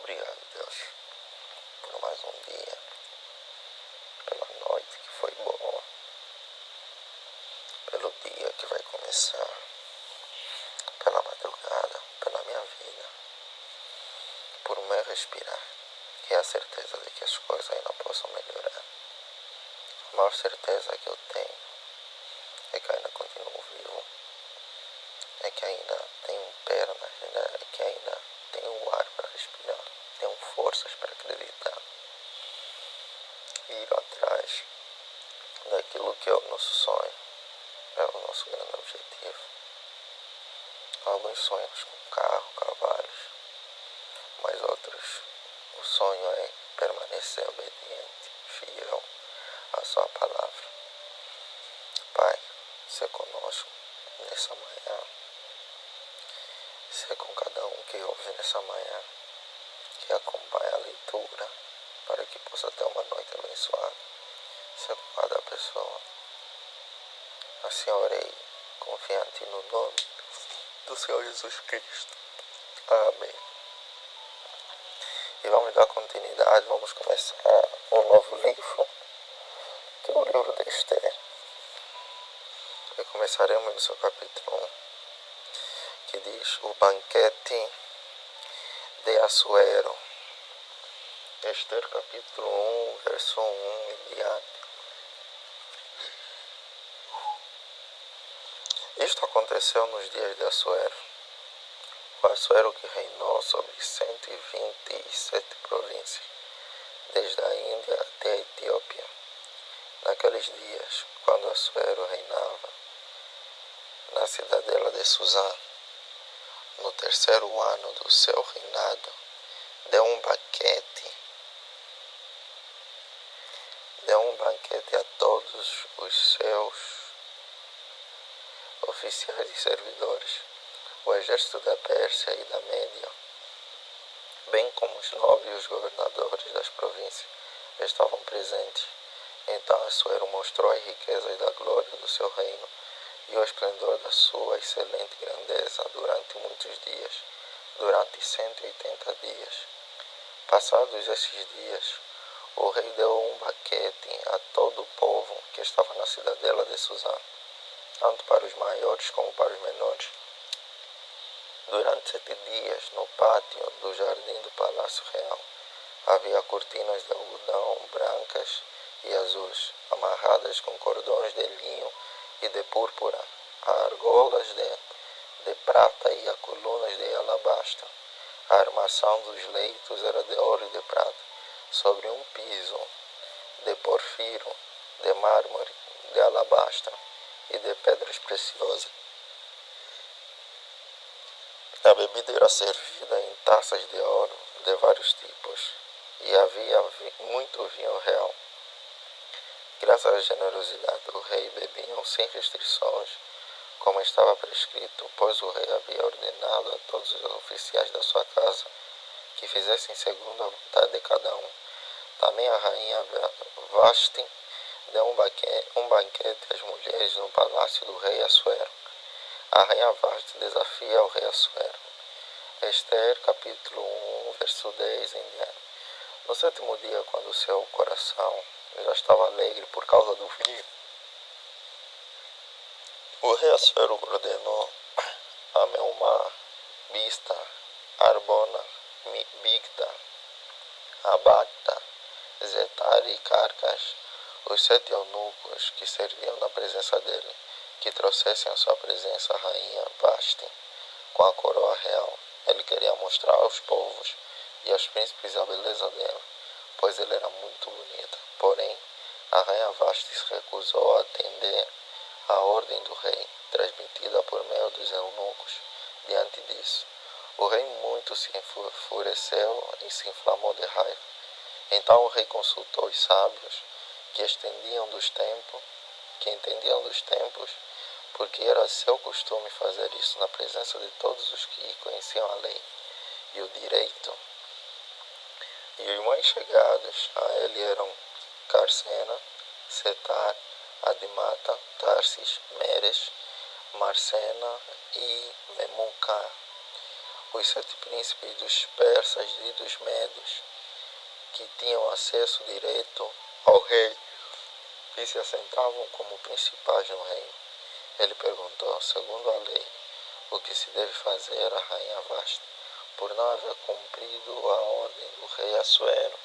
Obrigado, Deus, por mais um dia, pela noite que foi boa, pelo dia que vai começar, pela madrugada, pela minha vida, por o meu respirar e a certeza de que as coisas ainda possam melhorar. A maior certeza que eu tenho é que ainda continuo vivo, é que ainda tenho pernas, é que ainda tenho ar para respirar, tenho forças para acreditar e ir atrás daquilo que é o nosso sonho, é o nosso grande objetivo. Alguns sonhos com carro, cavalos, mas outros, o sonho é permanecer obediente, fiel à sua palavra. Pai, ser conosco nessa manhã, ser com cada um que ouve nessa manhã, que acompanha a leitura, para que possa ter uma noite abençoada, ser com cada pessoa. Assim orei, confiante no nome do Senhor Jesus Cristo. Amém. E vamos dar continuidade, vamos começar um novo livro, que é o livro de Esther. E começaremos no seu capítulo 1, que diz o banquete de Assuero. Esther capítulo 1, verso 1 em diante. Isto aconteceu nos dias de Assuero. O Assuero que reinou sobre 127 províncias, desde a Índia até a Etiópia. Naqueles dias, quando Assuero reinava na cidadela de Susã, no terceiro ano do seu reinado, deu um banquete a todos os seus oficiais e servidores, o exército da Pérsia e da Média, bem como os nobres e os governadores das províncias estavam presentes. Então Assuero mostrou as riquezas da glória do seu reino e o esplendor da sua excelente grandeza durante muitos dias, durante 180 dias. Passados esses dias, o rei deu um banquete a todo o povo que estava na cidadela de Susã, tanto para os maiores como para os menores. Durante 7 dias, no pátio do jardim do Palácio Real, havia cortinas de algodão brancas e azuis, amarradas com cordões de linho e de púrpura, a argolas de prata e a colunas de alabastro. A armação dos leitos era de ouro e de prata, sobre um piso de porfiro, de mármore, de alabastro e de pedras preciosas. A bebida era servida em taças de ouro de vários tipos, e havia muito vinho real. Graças à generosidade do rei, bebiam sem restrições, como estava prescrito, pois o rei havia ordenado a todos os oficiais da sua casa que fizessem segundo a vontade de cada um. Também a rainha Vasti deu um banquete às mulheres no palácio do rei Assuero. A rainha Vasti desafia o rei Assuero. Esther, capítulo 1, verso 10 em diante. No 7º dia, quando o seu coração já estava alegre por causa do vinho, o rei Assuero ordenou a Meumá, Bista, Arbona, Bigta, Abagta, Zetar e Carcas, os 7 eunucos que serviam na presença dele, que trouxessem à sua presença a rainha Vasti com a coroa real. Ele queria mostrar aos povos e aos príncipes a beleza dela, pois ele era muito bonita. Porém, a rainha Vasti se recusou a atender à ordem do rei, transmitida por meio dos eunucos. Diante disso, o rei muito se enfureceu e se inflamou de raiva. Então o rei consultou os sábios que entendiam dos tempos, porque era seu costume fazer isso na presença de todos os que conheciam a lei e o direito. E os mais chegados a ele eram Carcena, Setar, Adimata, Tarsis, Meres, Marcena e Memucã. os 7 príncipes dos persas e dos medos, que tinham acesso direto ao rei e se assentavam como principais no reino. Ele perguntou, segundo a lei, o que se deve fazer à rainha Vashti, por não haver cumprido a ordem do rei Assuero,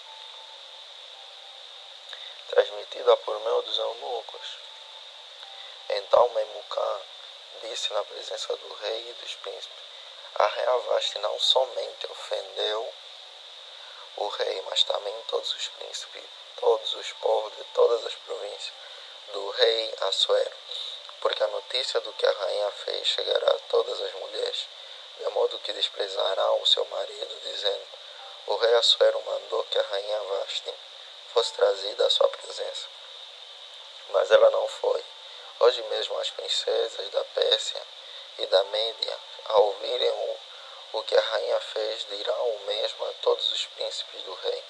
transmitida por meio dos eunucos. Então Memucã disse na presença do rei e dos príncipes, a rainha Vashti não somente ofendeu o rei, mas também todos os príncipes, todos os povos de todas as províncias do rei Assuero, porque a notícia do que a rainha fez chegará a todas as mulheres, de modo que desprezarão o seu marido, dizendo, o rei Assuero mandou que a rainha Vashti fosse trazida à sua presença. Mas ela não foi. Hoje mesmo as princesas da Pérsia e da Média, ao ouvirem o que a rainha fez, dirão o mesmo a todos os príncipes do rei.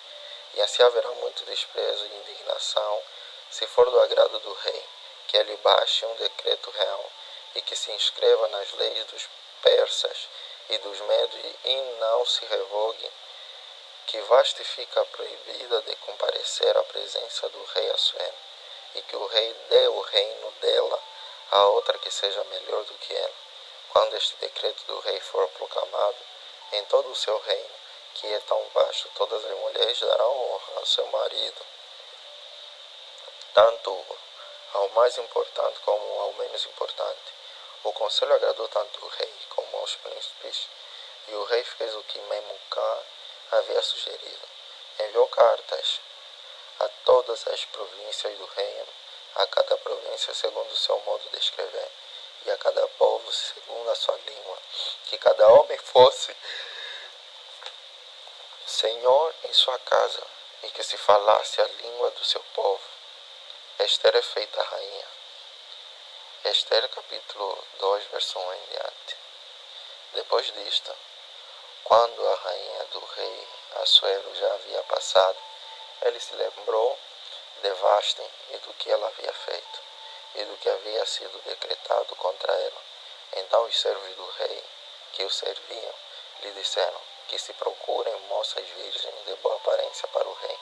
E assim haverá muito desprezo e indignação, se for do agrado do rei, que ele baixe um decreto real e que se inscreva nas leis dos persas e dos medos e não se revogue, que Vashti fica proibida de comparecer à presença do rei Assuero, e que o rei dê o reino dela a outra que seja melhor do que ela. Quando este decreto do rei for proclamado em todo o seu reino, que é tão vasto, todas as mulheres darão honra ao seu marido, tanto ao mais importante como ao menos importante. O conselho agradou tanto ao rei como aos príncipes, e o rei fez o que Memucã havia sugerido. Enviou cartas a todas as províncias do reino, a cada província segundo o seu modo de escrever, e a cada povo segundo a sua língua, que cada homem fosse senhor em sua casa, e que se falasse a língua do seu povo. Esther é feita rainha. Esther capítulo 2, verso 1 em diante. Depois disto, quando a rainha do rei Assuero já havia passado, ele se lembrou de Vashti e do que ela havia feito, e do que havia sido decretado contra ela. Então os servos do rei, que o serviam, lhe disseram que se procurem moças virgens de boa aparência para o rei,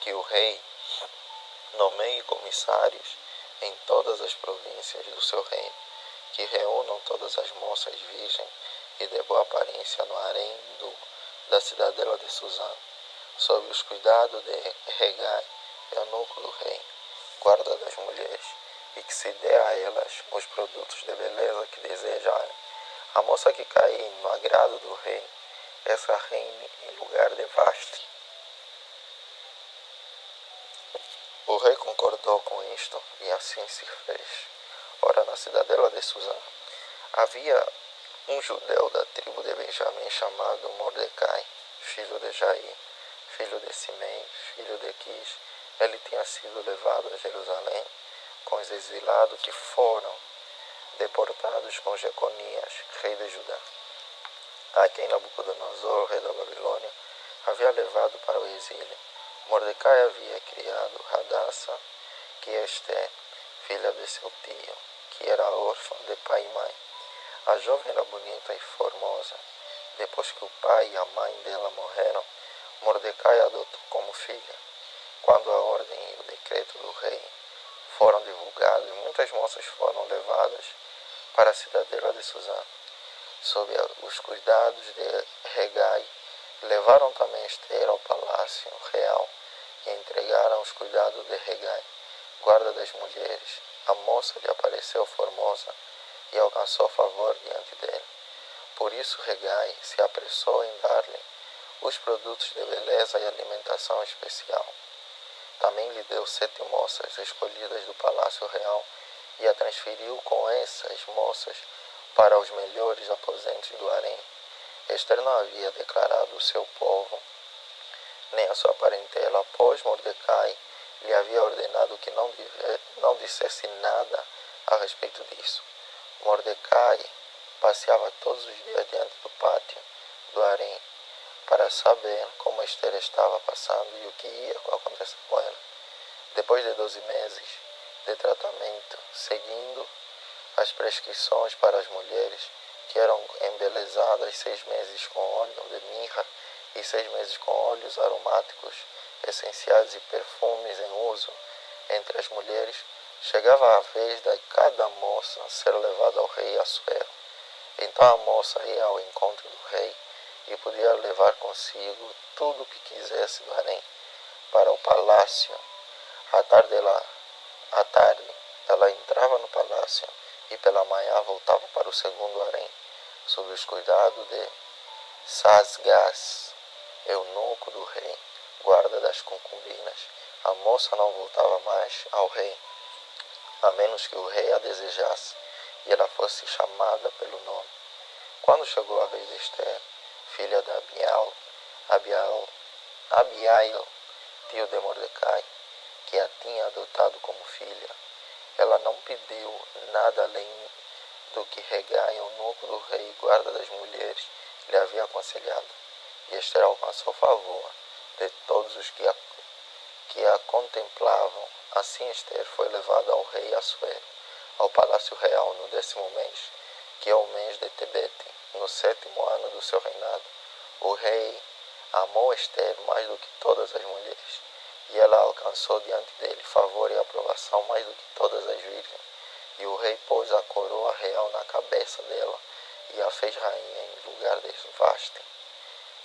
que o rei nomeie comissários em todas as províncias do seu reino, que reúnam todas as moças virgens e de boa aparência no harém da cidadela de Suzã, sob os cuidados de Hegai, eunuco do rei, guarda das mulheres, e que se dê a elas os produtos de beleza que desejarem. A moça que cair no agrado do rei, essa reine em lugar de Vashti. O rei concordou com isto, e assim se fez. Ora, na cidadela de Suzã, havia um judeu da tribo de Benjamim chamado Mordecai, filho de Jair, filho de Simei, filho de Quis. Ele tinha sido levado a Jerusalém com os exilados que foram deportados com Jeconias, rei de Judá, a quem Nabucodonosor, rei da Babilônia, havia levado para o exílio. Mordecai havia criado Hadassa, que é Esther, filha de seu tio, que era órfã de pai e mãe. A jovem era bonita e formosa. Depois que o pai e a mãe dela morreram, Mordecai a adotou como filha. Quando a ordem e o decreto do rei foram divulgados, muitas moças foram levadas para a cidadela de Suzã, sob os cuidados de Hegai. Levaram também Esther ao palácio real e entregaram os cuidados de Hegai, guarda das mulheres. A moça lhe apareceu formosa e alcançou favor diante dele. Por isso Hegai se apressou em dar-lhe os produtos de beleza e alimentação especial. Também lhe deu 7 moças escolhidas do palácio real e a transferiu com essas moças para os melhores aposentos do harém. Esther não havia declarado o seu povo, nem a sua parentela, pois Mordecai lhe havia ordenado que não dissesse nada a respeito disso. Mordecai passeava todos os dias diante do pátio do harém para saber como Esther estava passando e o que ia acontecer com ela. Depois de 12 meses de tratamento, seguindo as prescrições para as mulheres, que eram embelezadas 6 meses com óleo de mirra e 6 meses com óleos aromáticos, essenciais e perfumes em uso entre as mulheres, chegava a vez de cada moça ser levada ao rei Assuero. Então a moça ia ao encontro do rei e podia levar consigo tudo o que quisesse do harém para o palácio. À tarde, ela entrava no palácio e pela manhã voltava para o segundo harém, sob os cuidados de Sasgás, eunuco do rei, guarda das concubinas. A moça não voltava mais ao rei, a menos que o rei a desejasse e ela fosse chamada pelo nome. Quando chegou a vez de Esther, filha de Abiail, tio de Mordecai, que a tinha adotado como filha, ela não pediu nada além do que Hegai, eunuco do rei, guarda das mulheres, lhe havia aconselhado. E Esther alcançou favor de todos os que a contemplavam. Assim Esther foi levada ao rei Assuero, ao palácio real no 10º mês, que é o mês de Tebete, no 7º ano do seu reinado. O rei amou Esther mais do que todas as mulheres, e ela alcançou diante dele favor e aprovação mais do que todas as virgens. E o rei pôs a coroa real na cabeça dela e a fez rainha em lugar de Vasti.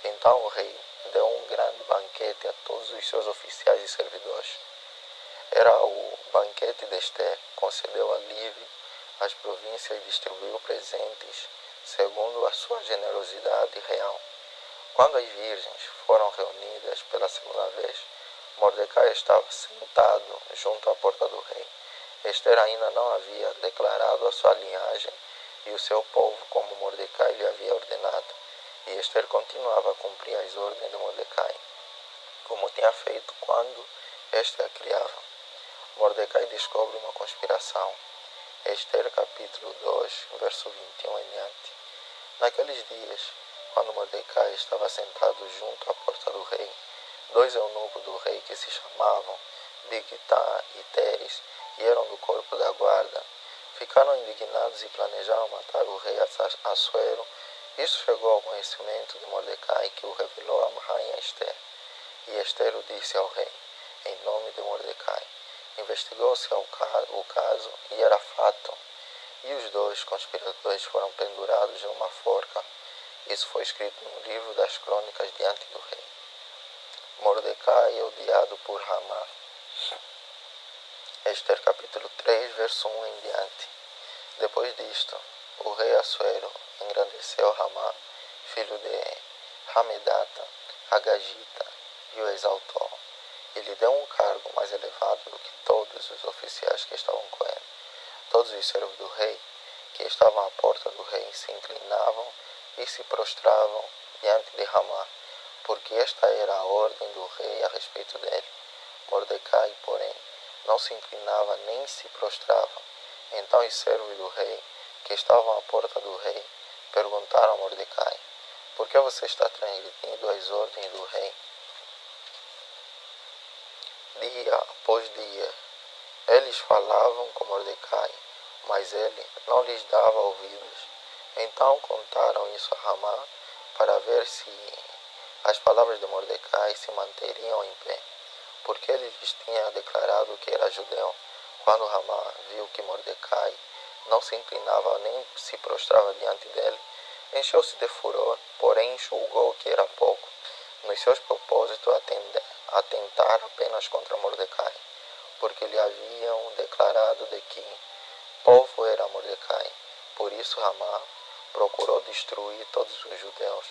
Então o rei deu um grande banquete a todos os seus oficiais e servidores. Era o banquete de Esther, concedeu alívio às províncias e distribuiu presentes segundo a sua generosidade real. Quando as virgens foram reunidas pela segunda vez, Mordecai estava sentado junto à porta do rei. Esther ainda não havia declarado a sua linhagem e o seu povo como Mordecai lhe havia ordenado. E Esther continuava a cumprir as ordens de Mordecai, como tinha feito quando este a criava. Mordecai descobre uma conspiração. Esther capítulo 2, verso 21 em diante. Naqueles dias, quando Mordecai estava sentado junto à porta do rei, 2 eunucos do rei que se chamavam Bigtã e Teres e eram do corpo da guarda, ficaram indignados e planejaram matar o rei Assuero. Isso chegou ao conhecimento de Mordecai, que o revelou à rainha Esther. E Esther o disse ao rei, em nome de Mordecai. Investigou-se o caso e era fato. E os 2 conspiradores foram pendurados numa forca. Isso foi escrito no livro das crônicas diante do rei. Mordecai é odiado por Hamá. Esther capítulo 3, verso 1 em diante. Depois disto, o rei Assuero engrandeceu Hamá, filho de Hamedata, Agagita, e o exaltou. E lhe deu um cargo mais elevado do que todos os oficiais que estavam com ele. Todos os servos do rei, que estavam à porta do rei, se inclinavam e se prostravam diante de Hamá, porque esta era a ordem do rei a respeito dele. Mordecai, porém, não se inclinava nem se prostrava. Então os servos do rei, que estavam à porta do rei, perguntaram a Mordecai, por que você está transgredindo as ordens do rei? Dia após dia, eles falavam com Mordecai, mas ele não lhes dava ouvidos. Então contaram isso a Hamá para ver se as palavras de Mordecai se manteriam em pé, porque ele lhes tinha declarado que era judeu. Quando Hamá viu que Mordecai não se inclinava nem se prostrava diante dele, encheu-se de furor, porém julgou que era pouco nos seus propósitos atentar apenas contra Mordecai, porque lhe haviam declarado de que povo era Mordecai. Por isso Hamá procurou destruir todos os judeus,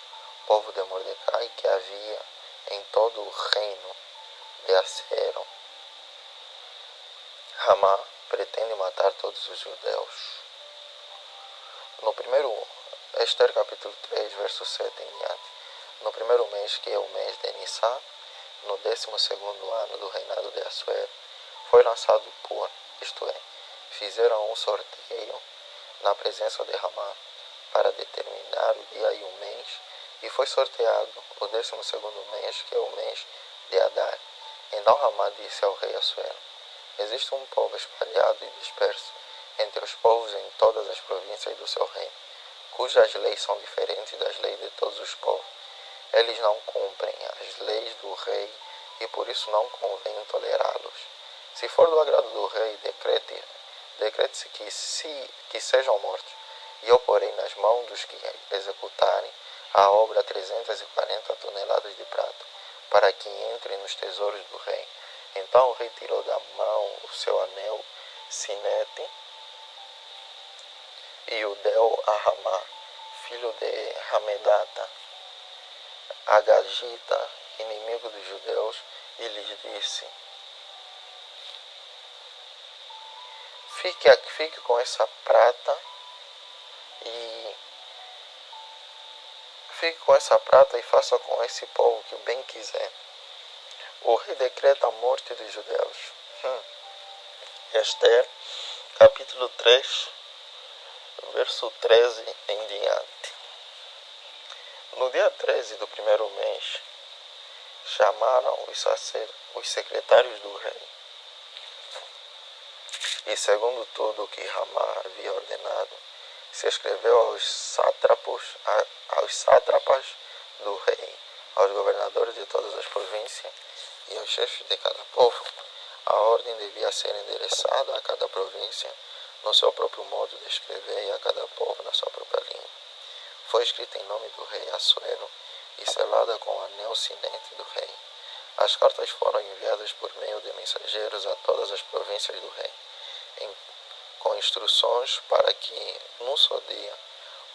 povo de Mordecai, que havia em todo o reino de Assuero. Hamá pretende matar todos os judeus. No primeiro, Esther capítulo 3, verso 7 em diante. No primeiro mês, que é o mês de Nissan, no 12º ano do reinado de Assuero, foi lançado Pur, isto é, fizeram um sorteio na presença de Hamá para determinar o dia e o mês, e foi sorteado o 12º mês, que é o mês de Adar. Então Hamá disse ao rei Assuero, existe um povo espalhado e disperso entre os povos em todas as províncias do seu reino. cujas leis são diferentes das leis de todos os povos. Eles não cumprem as leis do rei e por isso não convém tolerá-los. Se for do agrado do rei, decrete-se que sejam mortos, e eu porei nas mãos dos que executarem a obra 340 toneladas de prata, para que entrem nos tesouros do rei. Então o rei tirou da mão o seu anel sinete e o deu a Ramá, filho de Hamedata, Agagita, inimigo dos judeus, e lhes disse: Fique com essa prata e faça com esse povo o que bem quiser. O rei decreta a morte dos judeus. Esther, capítulo 3, verso 13 em diante. No dia 13 do primeiro mês, chamaram os secretários do rei. E segundo tudo o que Ramá havia ordenado, se escreveu aos sátrapas do rei, aos governadores de todas as províncias e aos chefes de cada povo. A ordem devia ser endereçada a cada província no seu próprio modo de escrever e a cada povo na sua própria língua. Foi escrita em nome do rei Assuero e selada com o anel sinete do rei. As cartas foram enviadas por meio de mensageiros a todas as províncias do rei, com instruções para que, num só dia,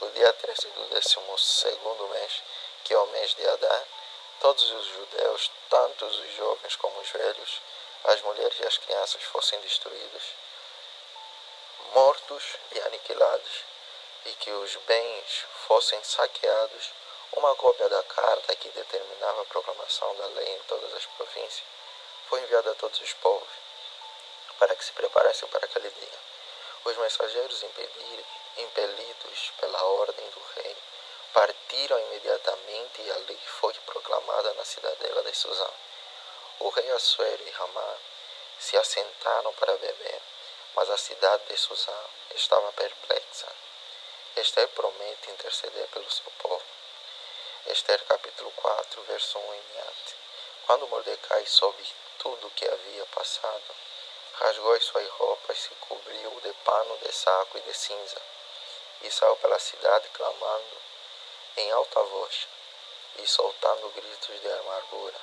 o dia 13 do 12º mês, que é o mês de Adar, todos os judeus, tanto os jovens como os velhos, as mulheres e as crianças fossem destruídos, mortos e aniquilados, e que os bens fossem saqueados. Uma cópia da carta que determinava a proclamação da lei em todas as províncias foi enviada a todos os povos, para que se preparassem para aquele dia. Os mensageiros, impelidos pela ordem do rei, partiram imediatamente e a lei foi proclamada na cidadela de Susã. O rei Assuero e Ramá se assentaram para beber, mas a cidade de Susã estava perplexa. Esther promete interceder pelo seu povo. Esther capítulo 4, verso 1 em diante. Quando Mordecai soube tudo o que havia passado, rasgou as suas roupas, se cobriu de pano de saco e de cinza, e saiu pela cidade clamando em alta voz e soltando gritos de amargura.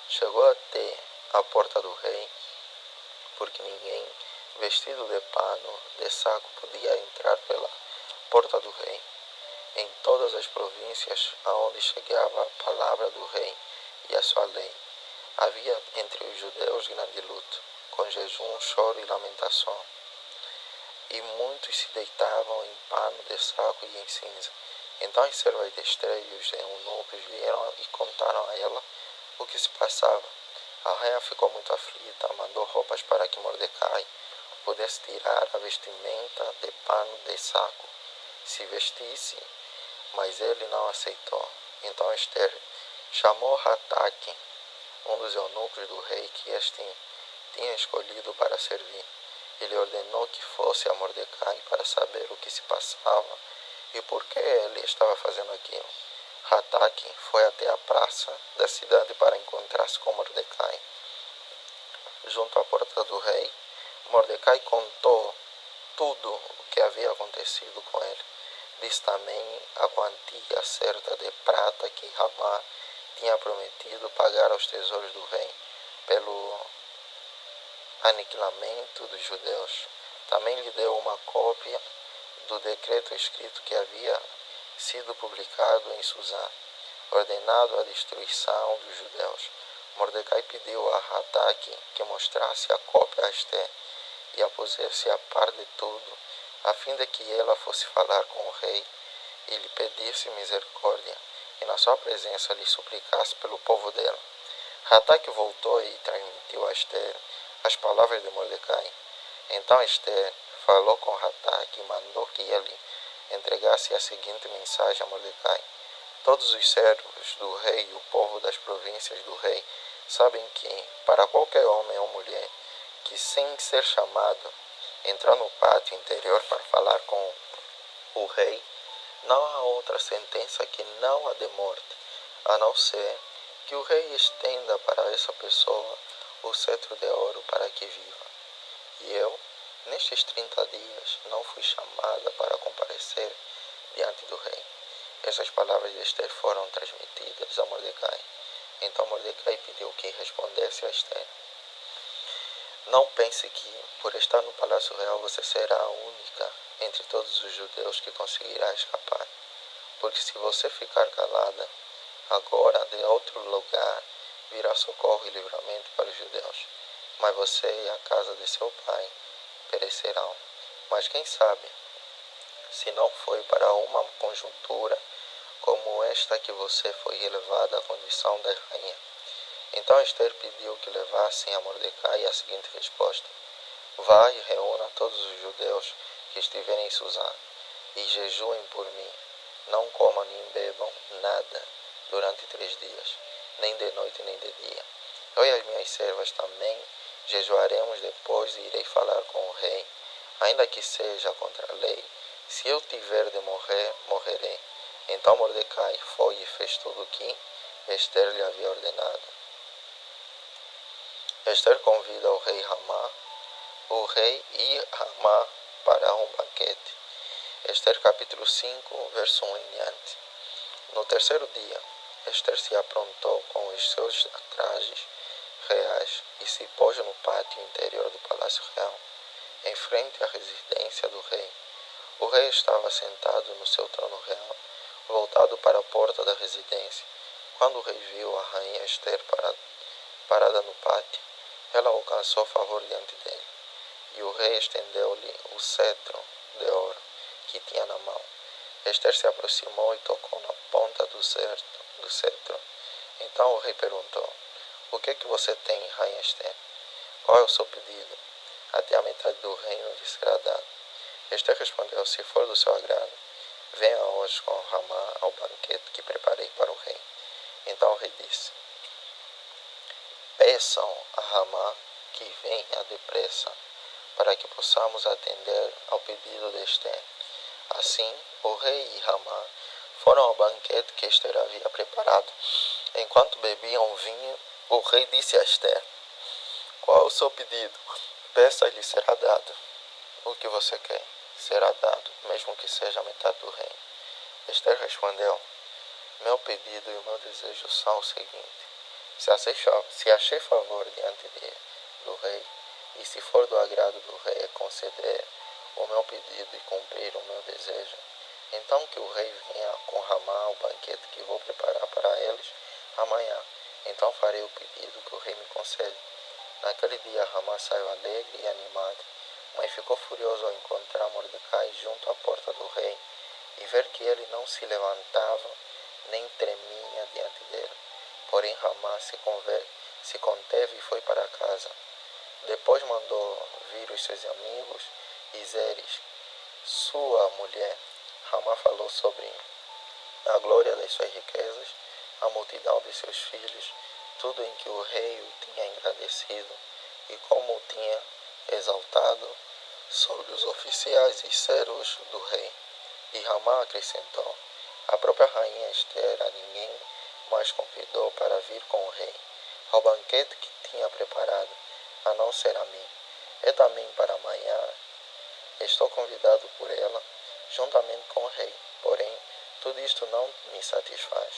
Chegou até a porta do rei, porque ninguém vestido de pano de saco podia entrar pela porta do rei. Em todas as províncias aonde chegava a palavra do rei e a sua lei, havia entre os judeus grande luto, com jejum, choro e lamentação. E muitos se deitavam em pano de saco e em cinza. Então as servas de Esther e os eunucos vieram e contaram a ela o que se passava. A rainha ficou muito aflita, mandou roupas para que Mordecai pudesse tirar a vestimenta de pano de saco, se vestisse, mas ele não aceitou. Então Esther chamou Hataque, um dos eunucos do rei que este tinha escolhido para servir. Ele ordenou que fosse a Mordecai para saber o que se passava e por que ele estava fazendo aquilo. Hataque foi até a praça da cidade para encontrar-se com Mordecai. Junto à porta do rei, Mordecai contou tudo o que havia acontecido com ele. Disse também a quantia certa de prata que Ramá tinha prometido pagar aos tesouros do rei pelo aniquilamento dos judeus. Também lhe deu uma cópia do decreto escrito que havia sido publicado em Susã, ordenado a destruição dos judeus. Mordecai pediu a Hataque que mostrasse a cópia a Esther e a pusesse a par de tudo, a fim de que ela fosse falar com o rei e lhe pedisse misericórdia, e na sua presença lhe suplicasse pelo povo dela. Hataque voltou e transmitiu a Esther as palavras de Mordecai. Então Esther falou com Hataque e mandou que ele entregasse a seguinte mensagem a Mordecai: todos os servos do rei e o povo das províncias do rei sabem que, para qualquer homem ou mulher que, sem ser chamado, entrar no pátio interior para falar com o rei, Não há outra sentença que não a de morte, a não ser que o rei estenda para essa pessoa o cetro de ouro para que viva. E eu, nestes 30 dias, não fui chamada para comparecer diante do rei. Essas palavras de Esther foram transmitidas a Mordecai. Então Mordecai pediu que respondesse a Esther: não pense que, por estar no palácio real, você será a única entre todos os judeus que conseguirá escapar. Porque se você ficar calada, agora de outro lugar virá socorro e livramento para os judeus. Mas você e a casa de seu pai perecerão. Mas quem sabe, se não foi para uma conjuntura como esta que você foi elevada à condição de rainha. Então Esther pediu que levassem a Mordecai a seguinte resposta: vá e reúna todos os judeus que estiverem em Susã, e jejuem por mim. Não comam nem bebam nada durante 3 dias, nem de noite nem de dia. Eu e as minhas servas também jejuaremos depois e irei falar com o rei, ainda que seja contra a lei. Se eu tiver de morrer, morrerei. Então Mordecai foi e fez tudo o que Esther lhe havia ordenado. Esther convida o rei e Ramá para um banquete. Esther capítulo 5, verso 1 em diante. No terceiro dia, Esther se aprontou com os seus trajes reais e se pôs no pátio interior do palácio real, em frente à residência do rei. O rei estava sentado no seu trono real, voltado para a porta da residência. Quando o rei viu a rainha Esther parada no pátio, ela alcançou favor diante dele, e o rei estendeu-lhe o cetro de ouro que tinha na mão. Esther se aproximou e tocou na ponta do cetro. Então o rei perguntou: o que você tem, rainha Esther? Qual é o seu pedido? Até a metade do reino lhe será dado. Esther respondeu: se for do seu agrado, venha hoje com Ramá ao banquete que preparei para o rei. Então o rei disse: peçam a Ramá que venha depressa, para que possamos atender ao pedido de Esther. Assim, o rei e Ramá foram ao banquete que Esther havia preparado. Enquanto bebiam vinho, o rei disse a Esther: qual é o seu pedido? Peça e lhe será dado. O que você quer será dado, mesmo que seja a metade do reino. Esther respondeu: meu pedido e o meu desejo são o seguinte: se achei favor diante do rei, e se for do agrado do rei conceder o meu pedido e cumprir o meu desejo, então que o rei venha com Ramá ao banquete que vou preparar para eles amanhã. Então farei o pedido que o rei me concede. Naquele dia Ramá saiu alegre e animado, mas ficou furioso ao encontrar Mordecai junto à porta do rei e ver que ele não se levantava nem tremia diante dele. Porém Ramá se conteve e foi para casa. Depois mandou vir os seus amigos e Zeres, sua mulher. Ramá falou sobre a glória das suas riquezas, a multidão de seus filhos, tudo em que o rei o tinha engrandecido e como o tinha exaltado sobre os oficiais e servos do rei. E Ramá acrescentou: a própria rainha Esther a ninguém mais convidou para vir com o rei ao banquete que tinha preparado, a não ser a mim. E também para amanhã estou convidado por ela, juntamente com o rei. Porém, tudo isto não me satisfaz.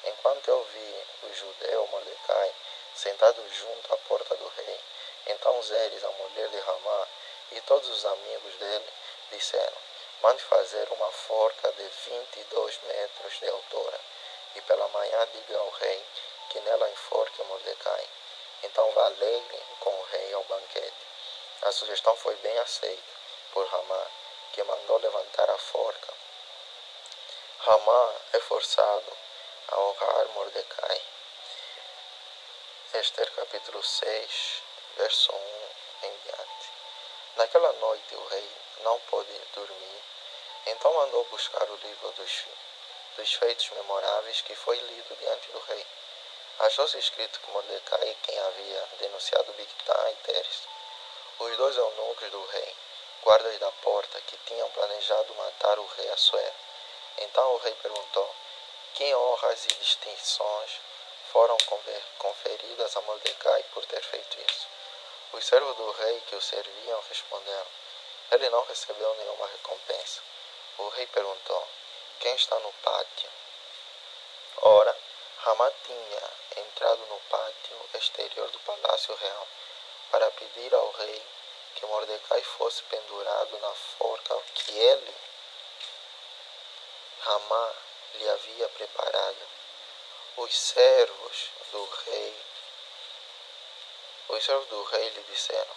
Enquanto eu vi o judeu Mordecai sentado junto à porta do rei, então Zeres, a mulher de Ramá, e todos os amigos dele disseram: mande fazer uma forca de 22 metros de altura, e pela manhã diga ao rei que nela enforque Mordecai. Então vá alegre com o rei ao banquete. A sugestão foi bem aceita por Ramá, que mandou levantar a forca. Ramá é forçado a honrar Mordecai. Esther capítulo 6, verso 1 em diante. Naquela noite o rei não pôde dormir, então mandou buscar o livro dos feitos memoráveis que foi lido diante do rei. Achou-se escrito que Mordecai, quem havia denunciado Bigtã e Teres, os 2 eunucos do rei, guardas da porta, que tinham planejado matar o rei Assuero, Então o rei perguntou: que honras e distinções foram conferidas a Mordecai por ter feito isso? Os servos do rei que o serviam responderam: ele não recebeu nenhuma recompensa. O rei perguntou: quem está no pátio? Ora, Ramá tinha entrado no pátio exterior do palácio real para pedir ao rei que Mordecai fosse pendurado na forca que ele, Ramá, lhe havia preparado. Os servos do rei lhe disseram: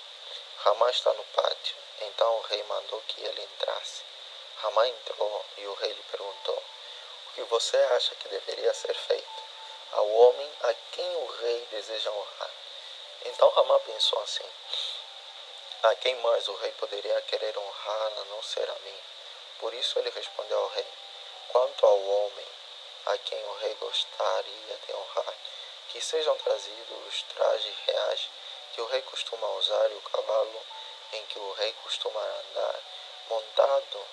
Ramá está no pátio. Então o rei mandou que ele entrasse. Ramá entrou e o rei lhe perguntou: o que você acha que deveria ser feito ao homem a quem o rei deseja honrar? Então Ramá pensou assim: a quem mais o rei poderia querer honrar a não ser a mim? Por isso ele respondeu ao rei: quanto ao homem a quem o rei gostaria de honrar, que sejam trazidos os trajes reais que o rei costuma usar e o cavalo em que o rei costuma andar, montado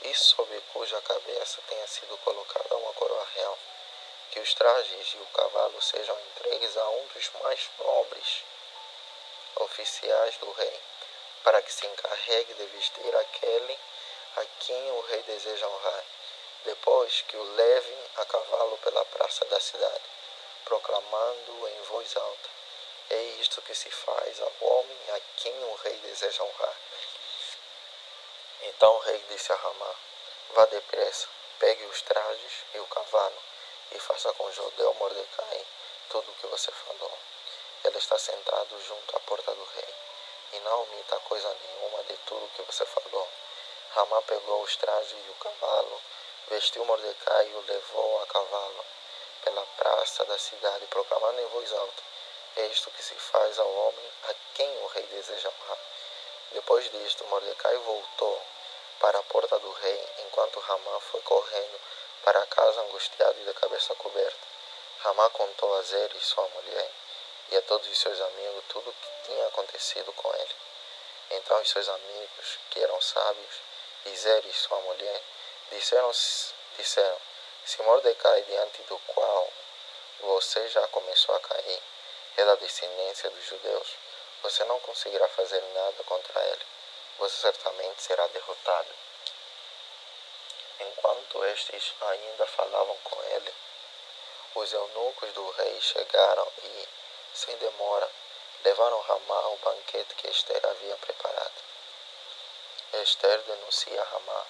e sobre cuja cabeça tenha sido colocada uma coroa real. Que os trajes e o cavalo sejam entregues a um dos mais nobres oficiais do rei, para que se encarregue de vestir aquele a quem o rei deseja honrar. Depois que o levem a cavalo pela praça da cidade, proclamando em voz alta: é isto que se faz ao homem a quem o rei deseja honrar. Então o rei disse a Ramá: vá depressa, pegue os trajes e o cavalo, e faça com o judeu Mordecai tudo o que você falou. Ele está sentado junto à porta do rei, e não omita coisa nenhuma de tudo o que você falou. Ramá pegou os trajes e o cavalo, vestiu Mordecai e o levou a cavalo pela praça da cidade, proclamando em voz alta: é isto que se faz ao homem a quem o rei deseja honrar. Depois disto, Mordecai voltou para a porta do rei, enquanto Ramá foi correndo para casa angustiado e de cabeça coberta. Ramá contou a Zeres, sua mulher, e a todos os seus amigos tudo o que tinha acontecido com ele. Então os seus amigos, que eram sábios, e Zeres, sua mulher, disseram: se Mordecai, diante do qual você já começou a cair, é da descendência dos judeus, você não conseguirá fazer nada contra ele. Você certamente será derrotado. Enquanto estes ainda falavam com ele, os eunucos do rei chegaram e, sem demora, levaram Ramá ao banquete que Ester havia preparado. Ester denuncia Ramá.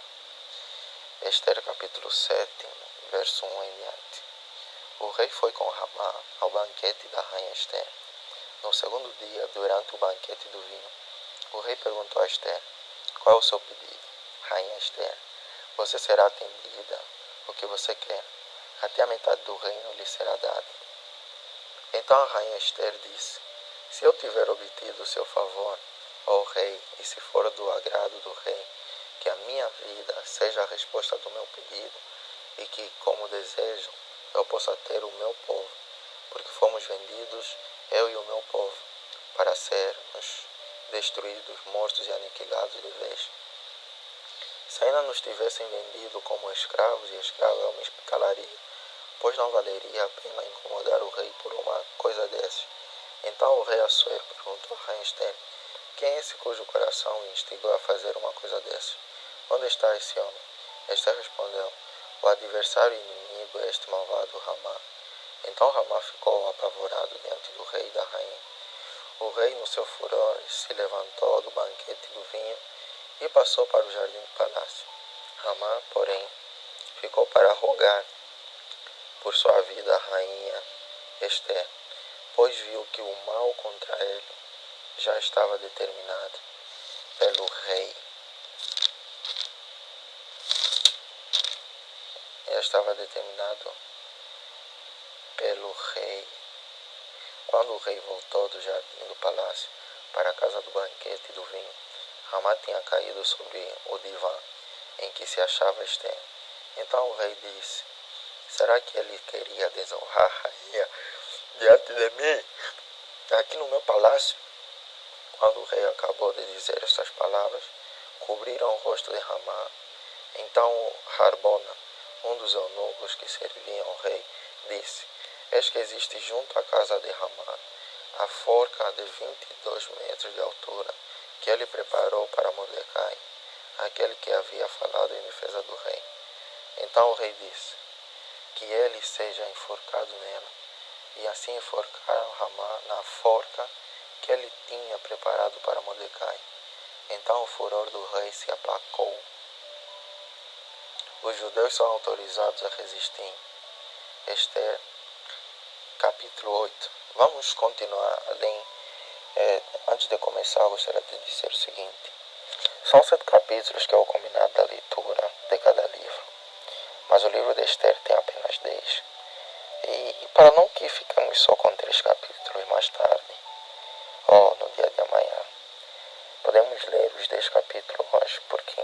Ester capítulo 7, verso 1 em diante. O rei foi com Ramá ao banquete da rainha Ester. No segundo dia, durante o banquete do vinho, o rei perguntou a Ester: qual é o seu pedido, rainha Ester? Você será atendida, o que você quer. Até a metade do reino lhe será dado. Então a rainha Ester disse: se eu tiver obtido o seu favor, ó rei, e se for do agrado do rei, que a minha vida seja a resposta do meu pedido, e que, como desejo, eu possa ter o meu povo, porque fomos vendidos, eu e o meu povo, para sermos destruídos, mortos e aniquilados de vez. Se ainda nos tivessem vendido como escravos e escravos, eu me calaria, pois não valeria a pena incomodar o rei por uma coisa dessas. Então o rei Assuero perguntou a rainha Ester: quem é esse cujo coração o instigou a fazer uma coisa dessas? Onde está esse homem? Ester respondeu: o adversário inimigo é este malvado Ramá. Então Ramá ficou apavorado diante do rei e da rainha. O rei, no seu furor, se levantou do banquete do vinho e passou para o jardim do palácio. Ramá, porém, ficou para rogar por sua vida a rainha Ester, pois viu que o mal contra ele já estava determinado pelo rei. Já estava determinado pelo rei. Quando o rei voltou do jardim do palácio para a casa do banquete e do vinho, Ramá tinha caído sobre o divã em que se achava Ester. Então o rei disse: será que ele queria desonrar a rainha diante de mim, aqui no meu palácio? Quando o rei acabou de dizer estas palavras, cobriram o rosto de Ramá. Então Harbona, um dos eunucos que serviam ao rei, disse: Eis que existe junto à casa de Ramá a forca de 22 metros de altura que ele preparou para Mordecai, aquele que havia falado em defesa do rei. Então o rei disse: Que ele seja enforcado nela. E assim enforcaram Ramá na forca que ele tinha preparado para Mordecai. Então o furor do rei se aplacou. Os judeus são autorizados a resistir. Esther, capítulo 8. Vamos continuar além. Antes de começar, eu gostaria de dizer o seguinte. São 7 capítulos que é o combinado da leitura de cada livro. Mas o livro de Esther tem apenas 10. E para não que fiquemos só com 3 capítulos mais tarde, ou no dia de amanhã, podemos ler os 10 capítulos hoje, porque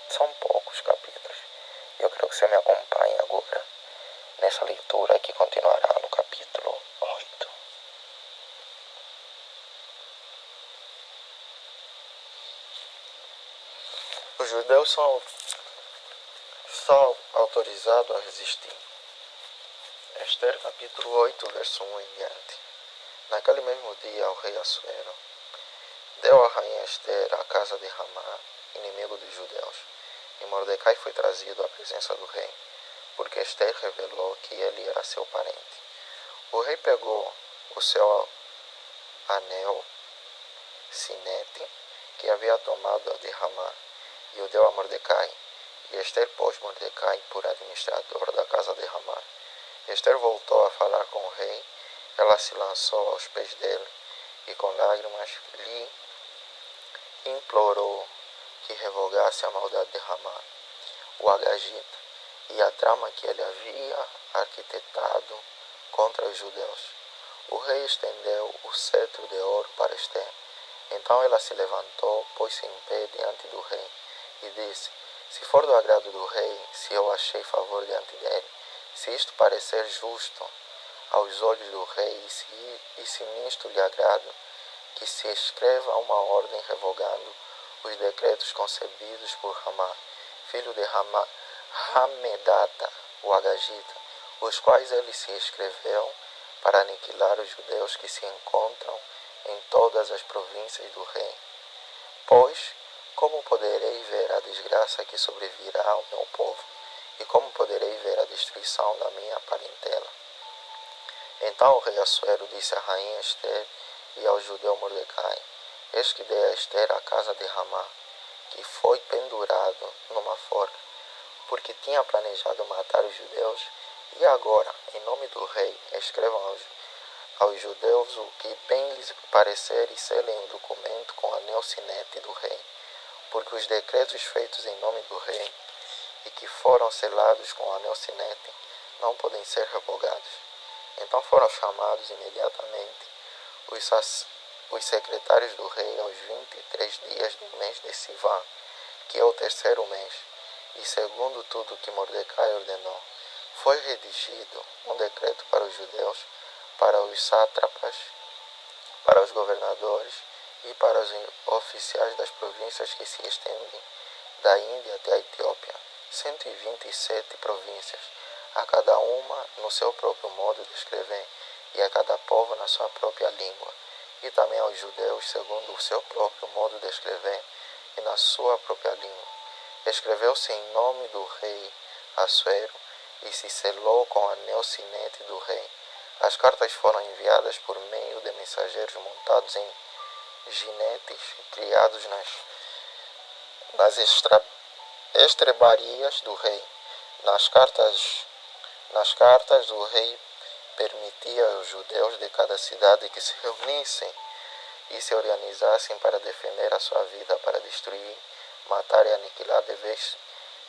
são poucos capítulos. Eu quero que você me acompanhe agora nessa leitura que continuará no capítulo 8. Os judeus são autorizados a resistir. Esther capítulo 8, verso 1 em diante. Naquele mesmo dia, o rei Assuero deu a rainha Esther à casa de Ramá, inimigo dos judeus, e Mordecai foi trazido à presença do rei, porque Esther revelou que ele era seu parente. O rei pegou o seu anel, sinete, que havia tomado de Ramá, e o deu a Mordecai, e Esther pôs Mordecai por administrador da casa de Ramá. Esther voltou a falar com o rei, ela se lançou aos pés dele, e com lágrimas lhe implorou que revogasse a maldade de Ramá, o Agagita, e a trama que ele havia arquitetado contra os judeus. O rei estendeu o cetro de ouro para Esther. Então ela se levantou, pôs-se em pé diante do rei, e disse: Se for do agrado do rei, se eu achei favor diante dele, se isto parecer justo aos olhos do rei, e se nisto lhe agrada, que se escreva uma ordem revogando os decretos concebidos por Ramá, filho de Hamedata, o Agagita, os quais ele se escreveu para aniquilar os judeus que se encontram em todas as províncias do rei. Pois, como poderei ver a desgraça que sobrevirá ao meu povo, e como poderei ver a destruição da minha parentela? Então o rei Assuero disse à rainha Esther e ao judeu Mordecai: Eis que dei a Esther a casa de Ramá, que foi pendurado numa forca, porque tinha planejado matar os judeus, e agora, em nome do rei, escrevam aos judeus o que bem lhes parecer e selem o documento com o anel sinete do rei, porque os decretos feitos em nome do rei e que foram selados com o anel sinete não podem ser revogados. Então foram chamados imediatamente os secretários do rei aos 23 dias do mês de Sivan, que é o terceiro mês, e segundo tudo que Mordecai ordenou, foi redigido um decreto para os judeus, para os sátrapas, para os governadores e para os oficiais das províncias que se estendem da Índia até a Etiópia, 127 províncias, a cada uma no seu próprio modo de escrever, e a cada povo na sua própria língua, e também aos judeus segundo o seu próprio modo de escrever e na sua própria língua. Escreveu-se em nome do rei Assuero e se selou com o anel sinete do rei. As cartas foram enviadas por meio de mensageiros montados em jinetes criados nas estrebarias do rei. Nas cartas o rei permitia aos judeus de cada cidade que se reunissem e se organizassem para defender a sua vida, para destruir, matar e aniquilar de vez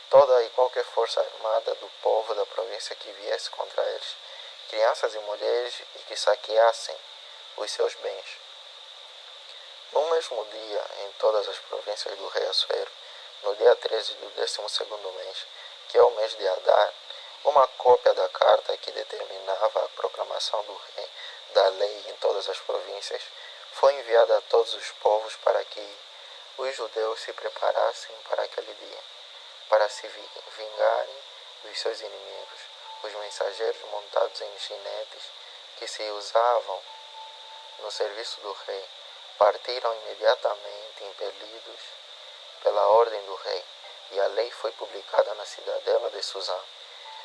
toda e qualquer força armada do povo da província que viesse contra eles, crianças e mulheres, e que saqueassem os seus bens. No mesmo dia, em todas as províncias do rei Assuero, no dia 13 do 12º mês, que é o mês de Adar, uma cópia da carta que determinava a proclamação do rei da lei em todas as províncias foi enviada a todos os povos para que os judeus se preparassem para aquele dia, para se vingarem dos seus inimigos. Os mensageiros montados em jinetes que se usavam no serviço do rei partiram imediatamente, impelidos pela ordem do rei, e a lei foi publicada na cidadela de Susã.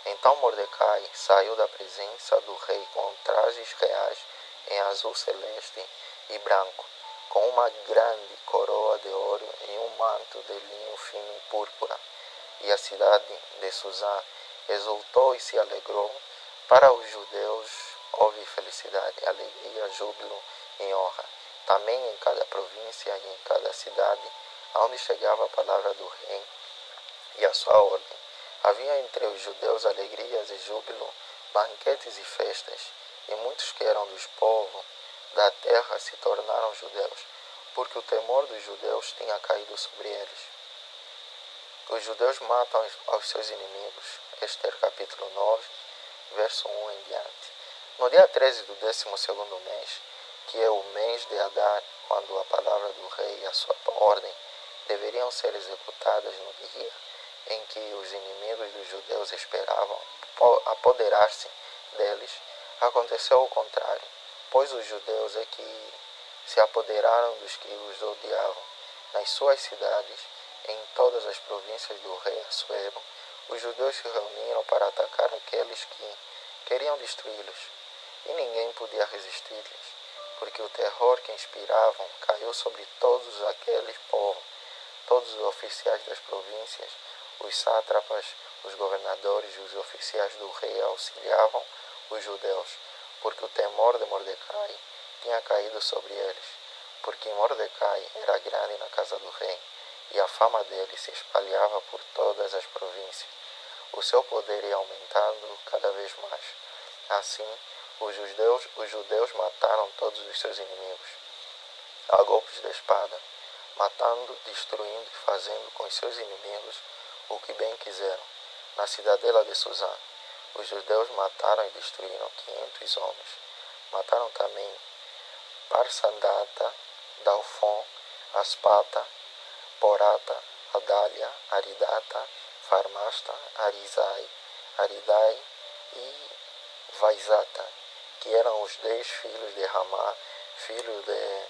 Então Mordecai saiu da presença do rei com trajes reais em azul celeste e branco, com uma grande coroa de ouro e um manto de linho fino e púrpura. E a cidade de Susã exultou e se alegrou. Para os judeus houve felicidade, alegria, júbilo e honra. Também em cada província e em cada cidade, aonde chegava a palavra do rei e a sua ordem, havia entre os judeus alegrias e júbilo, banquetes e festas, e muitos que eram dos povos da terra se tornaram judeus, porque o temor dos judeus tinha caído sobre eles. Os judeus matam aos seus inimigos. Esther capítulo 9, verso 1 em diante. No dia 13 do 12º mês, que é o mês de Adar, quando a palavra do rei e a sua ordem deveriam ser executadas no dia em que os inimigos dos judeus esperavam apoderar-se deles, aconteceu o contrário, pois os judeus é que se apoderaram dos que os odiavam. Nas suas cidades, em todas as províncias do rei Assuero, os judeus se reuniram para atacar aqueles que queriam destruí-los, e ninguém podia resistir-lhes, porque o terror que inspiravam caiu sobre todos aqueles povos. Todos os oficiais das províncias, os sátrapas, os governadores e os oficiais do rei auxiliavam os judeus, porque o temor de Mordecai tinha caído sobre eles, porque Mordecai era grande na casa do rei, e a fama dele se espalhava por todas as províncias. O seu poder ia aumentando cada vez mais. Assim, os judeus mataram todos os seus inimigos, a golpes de espada, matando, destruindo e fazendo com os seus inimigos o que bem quiseram. Na cidadela de Susã, os judeus mataram e destruíram 500 homens. Mataram também Parsandata, Dalfon, Aspata, Porata, Adália, Aridata, Farmasta, Aridai e Vaizata, que eram os 10 filhos de Ramá, filho de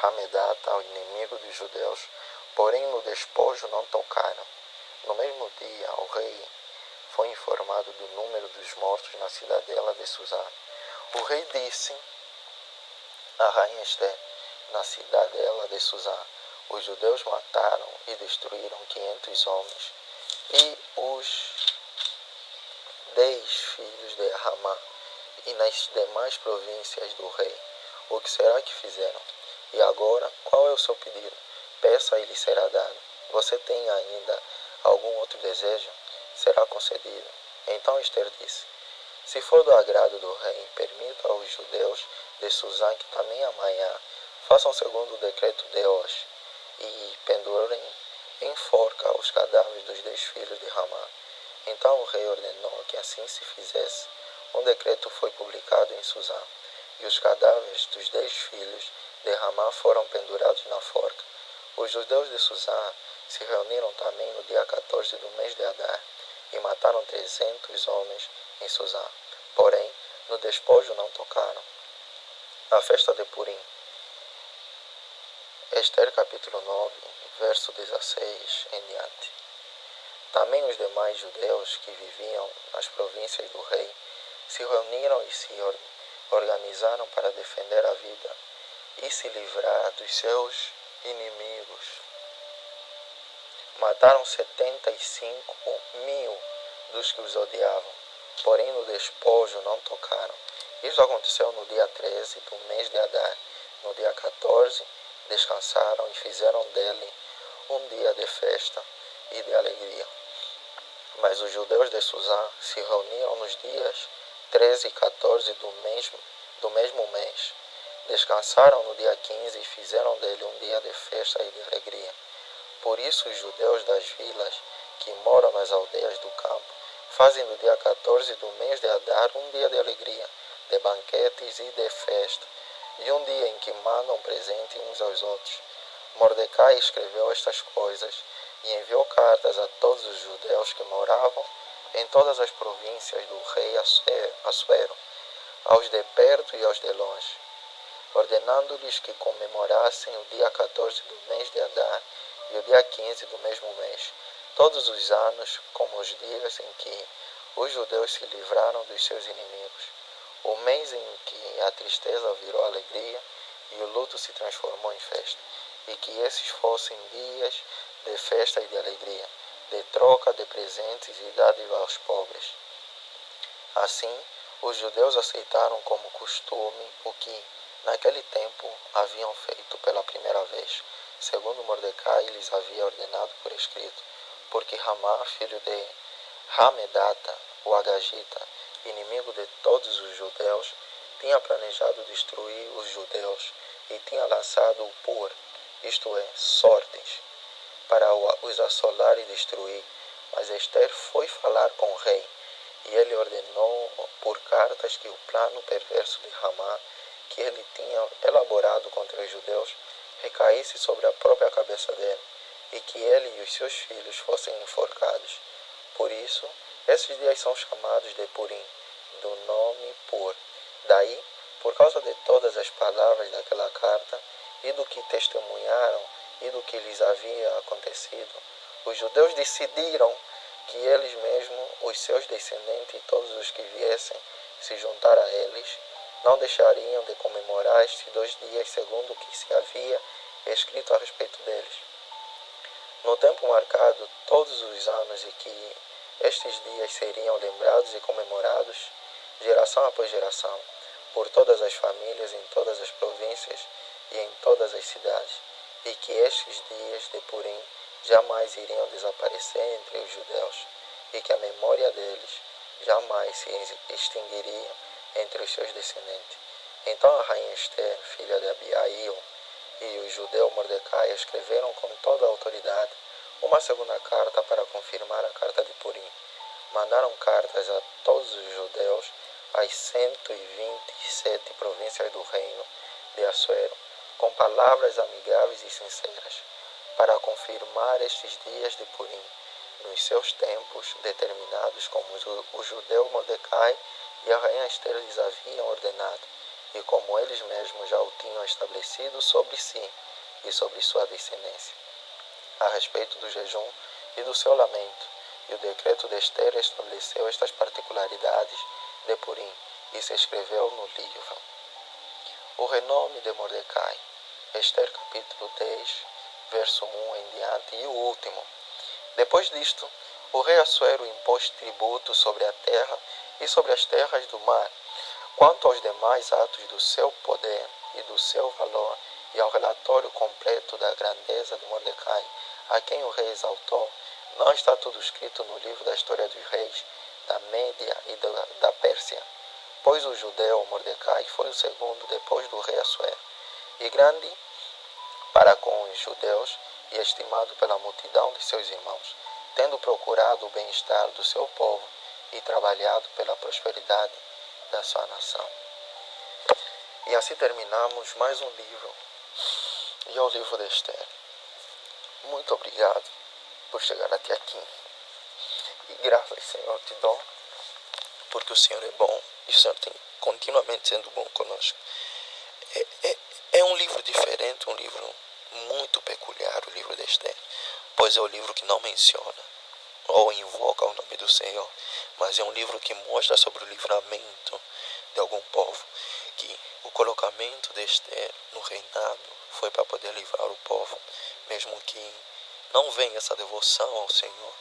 Hamedata, o inimigo dos judeus, porém no despojo não tocaram. No mesmo dia, o rei foi informado do número dos mortos na cidadela de Susã. O rei disse à rainha Esther, na cidadela de Susã, os judeus mataram e destruíram 500 homens, e os 10 filhos de Ramá, e nas demais províncias do rei. O que será que fizeram? E agora, qual é o seu pedido? Peça e lhe será dado. Você tem ainda algum outro desejo? Será concedido. Então Esther disse, se for do agrado do rei, permita aos judeus de Susã que também amanhã façam segundo o decreto de hoje e pendurem em forca os cadáveres dos 10 filhos de Ramá. Então o rei ordenou que assim se fizesse. Um decreto foi publicado em Susã, e os cadáveres dos 10 filhos de Ramá foram pendurados na forca. Os judeus de Susã se reuniram também no dia 14 do mês de Adar, e mataram 300 homens em Susã. Porém, no despojo não tocaram. A festa de Purim. Esther capítulo 9, verso 16 em diante. Também os demais judeus que viviam nas províncias do rei se reuniram e se organizaram para defender a vida e se livrar dos seus inimigos. Mataram 75.000 dos que os odiavam, porém no despojo não tocaram. Isso aconteceu no dia 13 do mês de Adar. No dia 14 descansaram e fizeram dele um dia de festa e de alegria. Mas os judeus de Susã se reuniram nos dias 13 e 14 do mesmo mês. Descansaram no dia 15 e fizeram dele um dia de festa e de alegria. Por isso os judeus das vilas que moram nas aldeias do campo fazem do dia 14 do mês de Adar um dia de alegria, de banquetes e de festa, e um dia em que mandam presente uns aos outros. Mordecai escreveu estas coisas e enviou cartas a todos os judeus que moravam em todas as províncias do rei Assuero, aos de perto e aos de longe, ordenando-lhes que comemorassem o dia 14 do mês de Adar e o dia 15 do mesmo mês, todos os anos, como os dias em que os judeus se livraram dos seus inimigos, o mês em que a tristeza virou alegria e o luto se transformou em festa, e que esses fossem dias de festa e de alegria, de troca de presentes e dádiva aos pobres. Assim, os judeus aceitaram como costume o que, naquele tempo, haviam feito pela primeira vez, segundo Mordecai lhes havia ordenado por escrito, porque Ramá, filho de Hamedata, o Agagita, inimigo de todos os judeus, tinha planejado destruir os judeus e tinha lançado o pur, isto é, sortes, para os assolar e destruir. Mas Ester foi falar com o rei, e ele ordenou por cartas que o plano perverso de Ramá, que ele tinha elaborado contra os judeus, recaísse sobre a própria cabeça dele, e que ele e os seus filhos fossem enforcados. Por isso, esses dias são chamados de Purim, do nome Pur. Daí, por causa de todas as palavras daquela carta, e do que testemunharam, e do que lhes havia acontecido, os judeus decidiram que eles mesmos, os seus descendentes e todos os que viessem se juntar a eles, não deixariam de comemorar estes 2 dias segundo o que se havia escrito a respeito deles. No tempo marcado, todos os anos em que estes dias seriam lembrados e comemorados, geração após geração, por todas as famílias em todas as províncias e em todas as cidades, e que estes dias de Purim jamais iriam desaparecer entre os judeus, e que a memória deles jamais se extinguiria entre os seus descendentes. Então a rainha Ester, filha de Abiail, e o judeu Mordecai escreveram com toda a autoridade uma segunda carta para confirmar a carta de Purim. Mandaram cartas a todos os judeus, às 127 províncias do reino de Assuero, com palavras amigáveis e sinceras, para confirmar estes dias de Purim, nos seus tempos determinados como o judeu Mordecai e a rainha Ester lhes haviam ordenado, e como eles mesmos já o tinham estabelecido sobre si e sobre sua descendência. A respeito do jejum e do seu lamento, e o decreto de Ester estabeleceu estas particularidades de Purim, e se escreveu no livro. O renome de Mordecai, Ester capítulo 10, verso 1 em diante, e o último. Depois disto, o rei Assuero impôs tributo sobre a terra e sobre as terras do mar. Quanto aos demais atos do seu poder e do seu valor, e ao relatório completo da grandeza de Mordecai, a quem o rei exaltou, não está tudo escrito no livro da história dos reis da Média e da Pérsia, pois o judeu Mordecai foi o segundo depois do rei Assuero, e grande para com os judeus e estimado pela multidão de seus irmãos, tendo procurado o bem-estar do seu povo e trabalhado pela prosperidade da sua nação. E assim terminamos mais um livro, e é o livro de Ester. Muito obrigado por chegar até aqui. E graças, Senhor, te dou, porque o Senhor é bom e o Senhor tem continuamente sendo bom conosco. É um livro diferente, um livro muito peculiar, o livro de Ester, pois é o livro que não menciona ou invoca o nome do Senhor, mas é um livro que mostra sobre o livramento de algum povo, que o colocamento de Ester no reinado foi para poder livrar o povo, mesmo que não venha essa devoção ao Senhor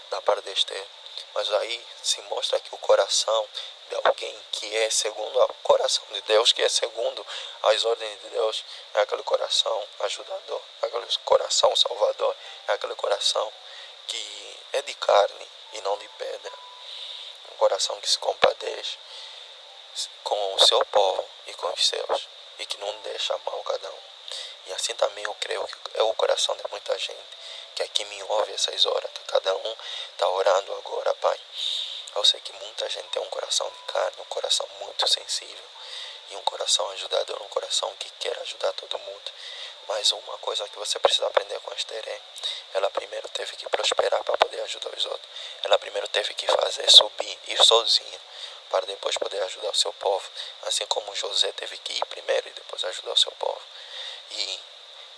da parte de Ester, mas aí se mostra que o coração de alguém que é segundo o coração de Deus, que é segundo as ordens de Deus, é aquele coração ajudador, é aquele coração salvador, é aquele coração que é de carne e não de pedra, um coração que se compadece com o seu povo e com os seus, e que não deixa mal cada um. E assim também eu creio que é o coração de muita gente que aqui me ouve essas horas, que cada um está orando agora, Pai. Eu sei que muita gente tem um coração de carne, um coração muito sensível, E um coração ajudador, um coração que quer ajudar todo mundo. Mas uma coisa que você precisa aprender com Esther é, ela primeiro teve que prosperar para poder ajudar os outros. Ela primeiro teve que fazer subir, ir sozinha, para depois poder ajudar o seu povo. Assim como José teve que ir primeiro e depois ajudar o seu povo. E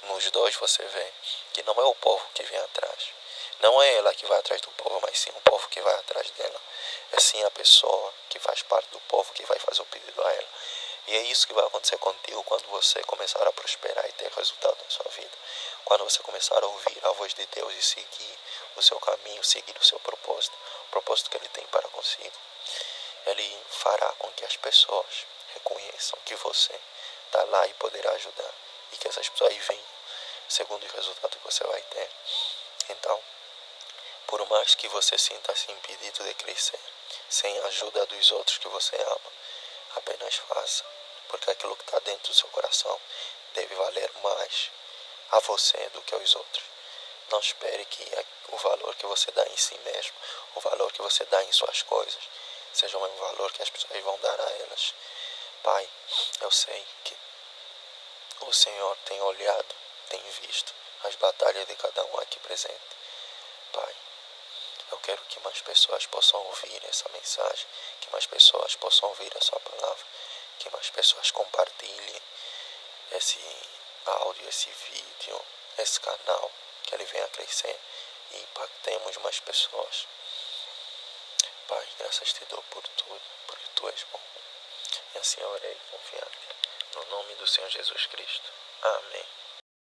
nos dois você vê que não é o povo que vem atrás. Não é ela que vai atrás do povo, mas sim o povo que vai atrás dela. É sim a pessoa que faz parte do povo que vai fazer o pedido a ela. E é isso que vai acontecer contigo quando você começar a prosperar e ter resultado na sua vida. Quando você começar a ouvir a voz de Deus e seguir o seu caminho, seguir o seu propósito, o propósito que Ele tem para consigo. Ele fará com que as pessoas reconheçam que você está lá e poderá ajudar. E que essas pessoas venham segundo o resultado que você vai ter. Então, por mais que você sinta-se impedido de crescer, sem a ajuda dos outros que você ama, apenas faça, porque aquilo que está dentro do seu coração deve valer mais a você do que aos outros. Não espere que o valor que você dá em si mesmo, o valor que você dá em suas coisas, seja o mesmo valor que as pessoas vão dar a elas. Pai, eu sei que o Senhor tem olhado, tem visto as batalhas de cada um aqui presente. Pai, eu quero que mais pessoas possam ouvir essa mensagem, que mais pessoas possam ouvir a sua palavra, que mais pessoas compartilhem esse áudio, esse vídeo, esse canal, que ele venha a crescer e impactemos mais pessoas. Pai, graças te dou por tudo, porque tu és bom. E assim eu orei confiante, no nome do Senhor Jesus Cristo. Amém.